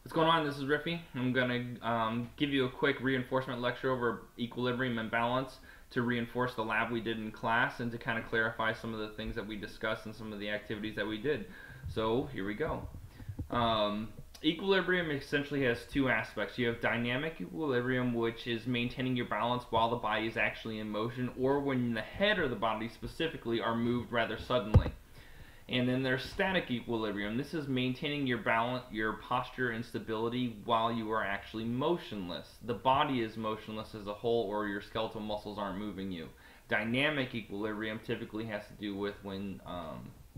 What's going on? This is Riffy. I'm going to give you a quick reinforcement lecture over equilibrium and balance to reinforce the lab we did in class and to kind of clarify some of the things that we discussed and some of the activities that we did. So here we go. Equilibrium essentially has two aspects. You have dynamic equilibrium, which is maintaining your balance while the body is actually in motion, or when the head or the body specifically are moved rather suddenly. And then there's static equilibrium. This is maintaining your balance, your posture and stability while you are actually motionless. The body is motionless as a whole, or your skeletal muscles aren't moving you. Dynamic equilibrium typically has to do with when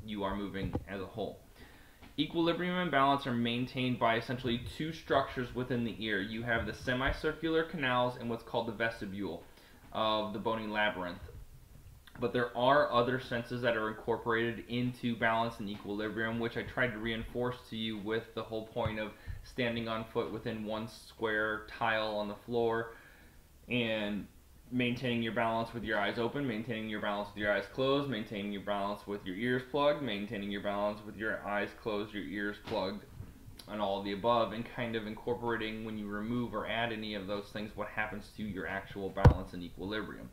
you are moving as a whole. Equilibrium and balance are maintained by essentially two structures within the ear. You have the semicircular canals and what's called the vestibule of the bony labyrinth. But there are other senses that are incorporated into balance and equilibrium, which I tried to reinforce to you with the whole point of standing on foot within one square tile on the floor and maintaining your balance with your eyes open, maintaining your balance with your eyes closed, maintaining your balance with your ears plugged, maintaining your balance with your eyes closed, your ears plugged, and all of the above, and kind of incorporating when you remove or add any of those things what happens to your actual balance and equilibrium.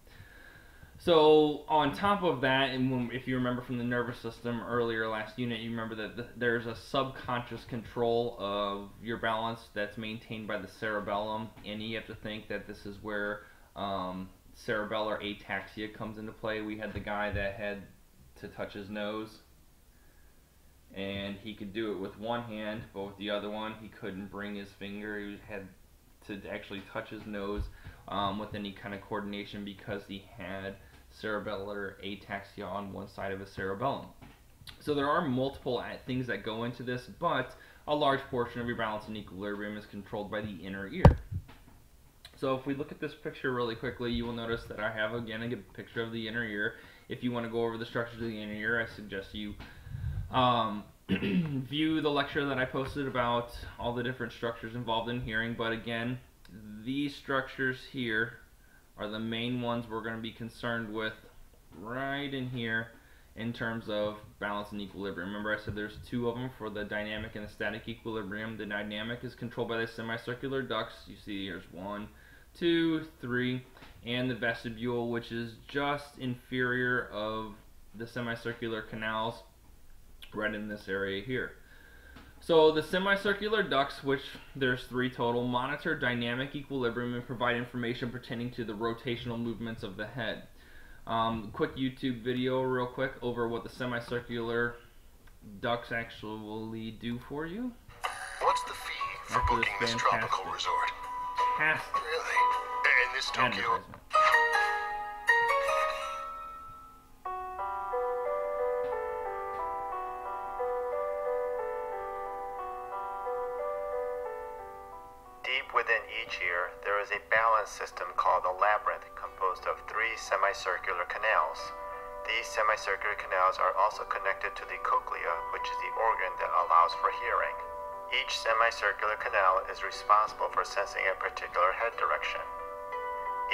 So on top of that, and if you remember from the nervous system earlier last unit, you remember that there's a subconscious control of your balance that's maintained by the cerebellum, and you have to think that this is where cerebellar ataxia comes into play. We had the guy that had to touch his nose, and he could do it with one hand, but with the other one he couldn't bring his finger. He had to actually touch his nose with any kind of coordination because he had cerebellar ataxia on one side of his cerebellum. So there are multiple things that go into this, but a large portion of your balance and equilibrium is controlled by the inner ear. So if we look at this picture really quickly, you will notice that I have again a picture of the inner ear. If you want to go over the structures of the inner ear, I suggest you view the lecture that I posted about all the different structures involved in hearing. But again, these structures here are the main ones we're going to be concerned with right in here in terms of balance and equilibrium. Remember I said there's two of them for the dynamic and the static equilibrium. The dynamic is controlled by the semicircular ducts. You see here's 1, 2, 3, and the vestibule, which is just inferior of the semicircular canals right in this area here. So the semicircular ducts, which there's 3 total, monitor dynamic equilibrium and provide information pertaining to the rotational movements of the head. Quick YouTube video real quick over what the semicircular ducts actually do for you. What's the fee for booking this tropical resort? Really? In this Tokyo? Deep within each ear, there is a balance system called a labyrinth, composed of 3 semicircular canals. These semicircular canals are also connected to the cochlea, which is the organ that allows for hearing. Each semicircular canal is responsible for sensing a particular head direction.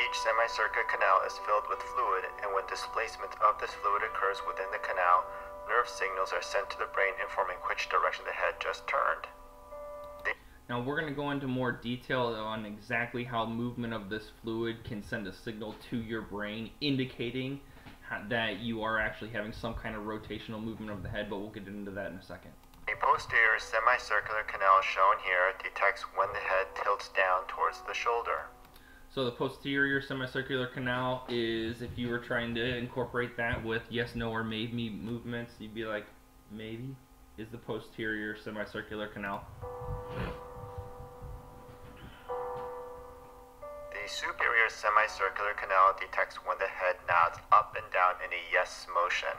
Each semicircular canal is filled with fluid, and when displacement of this fluid occurs within the canal, nerve signals are sent to the brain informing which direction the head just turned. Now we're going to go into more detail on exactly how movement of this fluid can send a signal to your brain indicating that you are actually having some kind of rotational movement of the head, but we'll get into that in a second. A posterior semicircular canal shown here detects when the head tilts down towards the shoulder. So the posterior semicircular canal is, if you were trying to incorporate that with yes, no, or maybe movements, you'd be like, maybe is the posterior semicircular canal. The superior semicircular canal detects when the head nods up and down in a yes motion.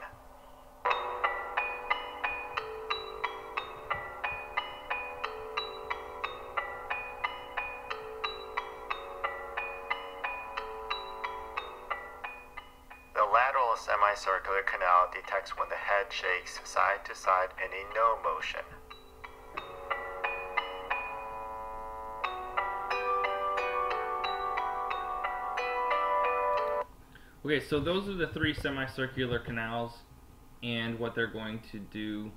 The lateral semicircular canal detects when the head shakes side to side in a no motion. Okay, so those are the 3 semicircular canals and what they're going to do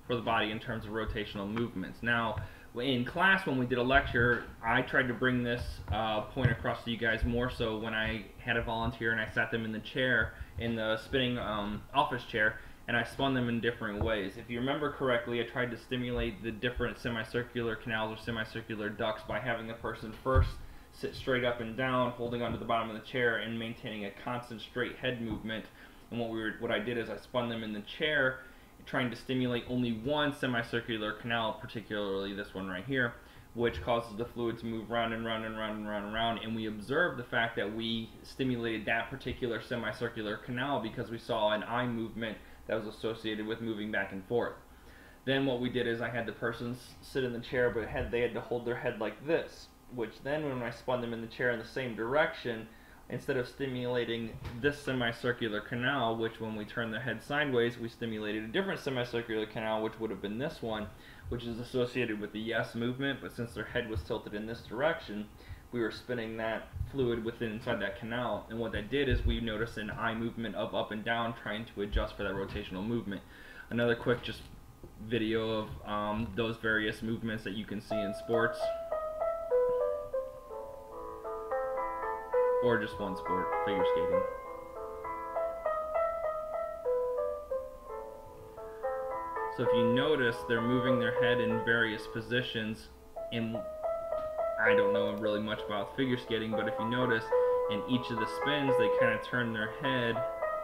for the body in terms of rotational movements. Now, in class when we did a lecture, I tried to bring this point across to you guys more so when I had a volunteer and I sat them in the chair, in the spinning office chair, and I spun them in different ways. If you remember correctly, I tried to stimulate the different semicircular canals or semicircular ducts by having the person first sit straight up and down, holding onto the bottom of the chair and maintaining a constant straight head movement. And what I did is I spun them in the chair, trying to stimulate only one semicircular canal, particularly this one right here, which causes the fluid to move round and round and round and round and round. And we observed the fact that we stimulated that particular semicircular canal because we saw an eye movement that was associated with moving back and forth. Then what we did is I had the person sit in the chair, but they had to hold their head like this, which then when I spun them in the chair in the same direction, instead of stimulating this semicircular canal, which when we turned their head sideways, we stimulated a different semicircular canal, which would have been this one, which is associated with the yes movement, but since their head was tilted in this direction, we were spinning that fluid inside that canal, and what that did is we noticed an eye movement of up and down trying to adjust for that rotational movement. Another quick just video of those various movements that you can see in sports, or just one sport, figure skating. So if you notice, they're moving their head in various positions. And I don't know really much about figure skating, but if you notice, in each of the spins, they kind of turn their head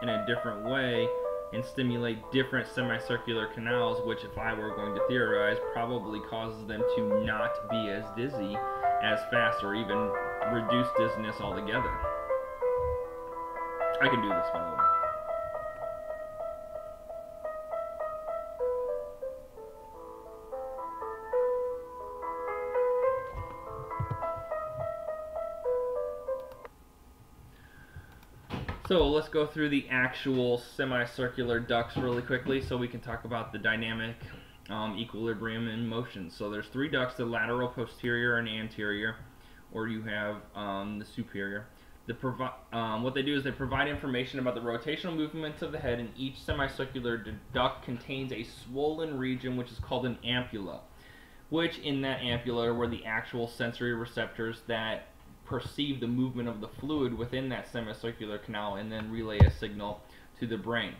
in a different way and stimulate different semicircular canals, which if I were going to theorize, probably causes them to not be as dizzy as fast, or even reduce dizziness altogether. I can do this, by the way. So let's go through the actual semicircular ducts really quickly so we can talk about the dynamic equilibrium and motion. So there's three ducts, the lateral, posterior, and anterior, or you have the superior. What they do is they provide information about the rotational movements of the head, and each semicircular duct contains a swollen region which is called an ampulla, which in that ampulla are where the actual sensory receptors that perceive the movement of the fluid within that semicircular canal and then relay a signal to the brain.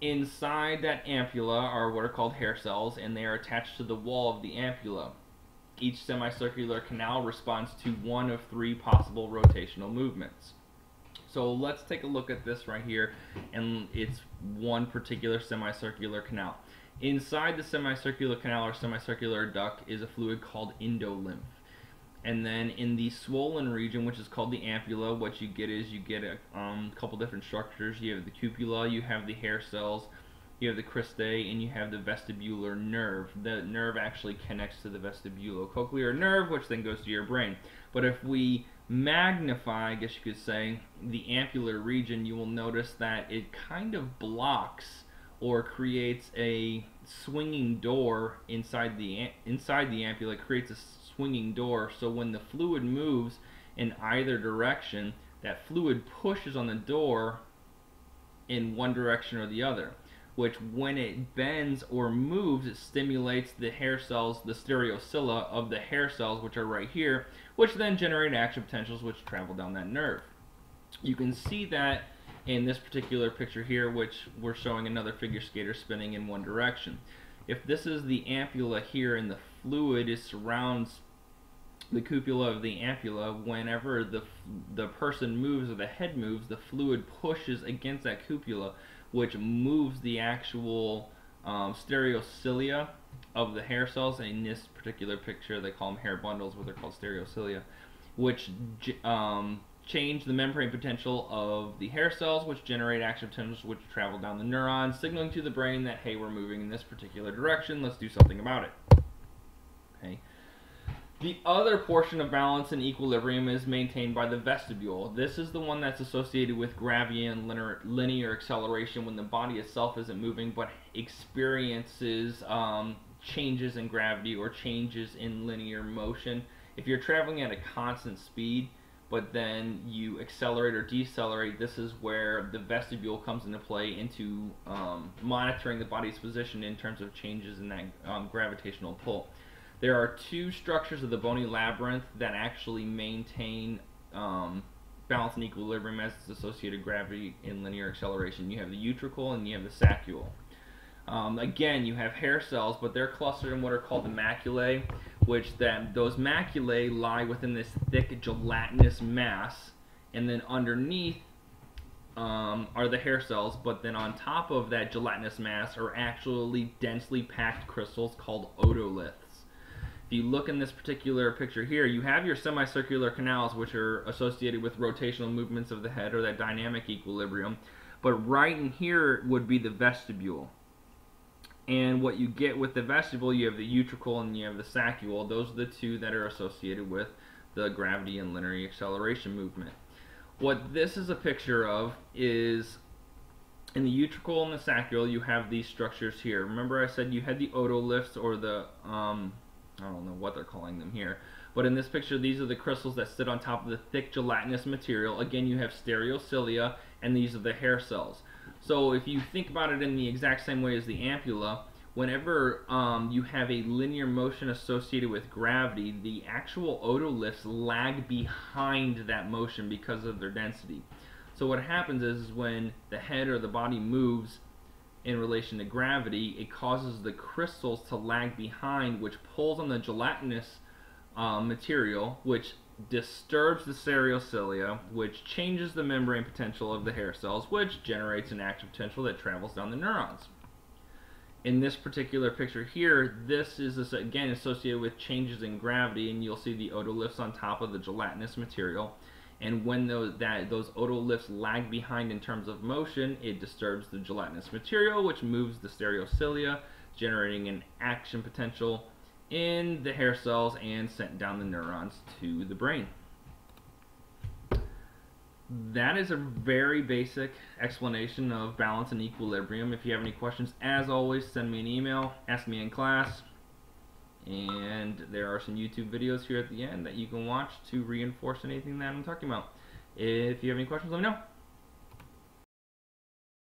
Inside that ampulla are what are called hair cells, and they are attached to the wall of the ampulla. Each semicircular canal responds to one of three possible rotational movements. So let's take a look at this right here, and it's one particular semicircular canal. Inside the semicircular canal or semicircular duct is a fluid called endolymph. And then in the swollen region, which is called the ampulla, what you get is you get a couple different structures. You have the cupula, you have the hair cells, you have the cristae, and you have the vestibular nerve. The nerve actually connects to the vestibulocochlear nerve, which then goes to your brain. But if we magnify, I guess you could say, the ampular region, you will notice that it kind of blocks or creates a swinging door inside the ampulla. It creates a swinging door, so when the fluid moves in either direction, that fluid pushes on the door in one direction or the other, which when it bends or moves, it stimulates the hair cells, the stereocilia of the hair cells, which are right here, which then generate action potentials which travel down that nerve. You can see that in this particular picture here, which we're showing another figure skater spinning in one direction. If this is the ampulla here and the fluid surrounds the cupula of the ampulla, whenever the person moves or the head moves, the fluid pushes against that cupula, which moves the actual stereocilia of the hair cells. In this particular picture, they call them hair bundles, but they're called stereocilia, which change the membrane potential of the hair cells, which generate action potentials which travel down the neurons, signaling to the brain that, hey, we're moving in this particular direction, let's do something about it. Okay. The other portion of balance and equilibrium is maintained by the vestibule. This is the one that's associated with gravity and linear acceleration when the body itself isn't moving but experiences changes in gravity or changes in linear motion. If you're traveling at a constant speed, but then you accelerate or decelerate. This is where the vestibule comes into play into monitoring the body's position in terms of changes in that gravitational pull. There are two structures of the bony labyrinth that actually maintain balance and equilibrium as its associated gravity and linear acceleration. You have the utricle and you have the saccule. Again, you have hair cells, but they're clustered in what are called the maculae, which then those maculae lie within this thick gelatinous mass, and then underneath are the hair cells, but then on top of that gelatinous mass are actually densely packed crystals called otoliths. If you look in this particular picture here, you have your semicircular canals, which are associated with rotational movements of the head or that dynamic equilibrium, but right in here would be the vestibule. And what you get with the vestibule, you have the utricle and you have the saccule. Those are the two that are associated with the gravity and linear acceleration movement. What this is a picture of is in the utricle and the saccule, you have these structures here. Remember I said you had the otoliths, or the, I don't know what they're calling them here. But in this picture, these are the crystals that sit on top of the thick gelatinous material. Again, you have stereocilia, and these are the hair cells. So if you think about it in the exact same way as the ampulla, whenever you have a linear motion associated with gravity, the actual otoliths lag behind that motion because of their density. So what happens is when the head or the body moves in relation to gravity, it causes the crystals to lag behind, which pulls on the gelatinous material, which disturbs the stereocilia, which changes the membrane potential of the hair cells, which generates an active potential that travels down the neurons. In this particular picture here, this is again associated with changes in gravity, and you'll see the otoliths on top of the gelatinous material. And when those otoliths lag behind in terms of motion, it disturbs the gelatinous material, which moves the stereocilia, generating an action potential in the hair cells and sent down the neurons to the brain. That is a very basic explanation of balance and equilibrium. If you have any questions, as always, send me an email, ask me in class, and there are some YouTube videos here at the end that you can watch to reinforce anything that I'm talking about. If you have any questions, let me know.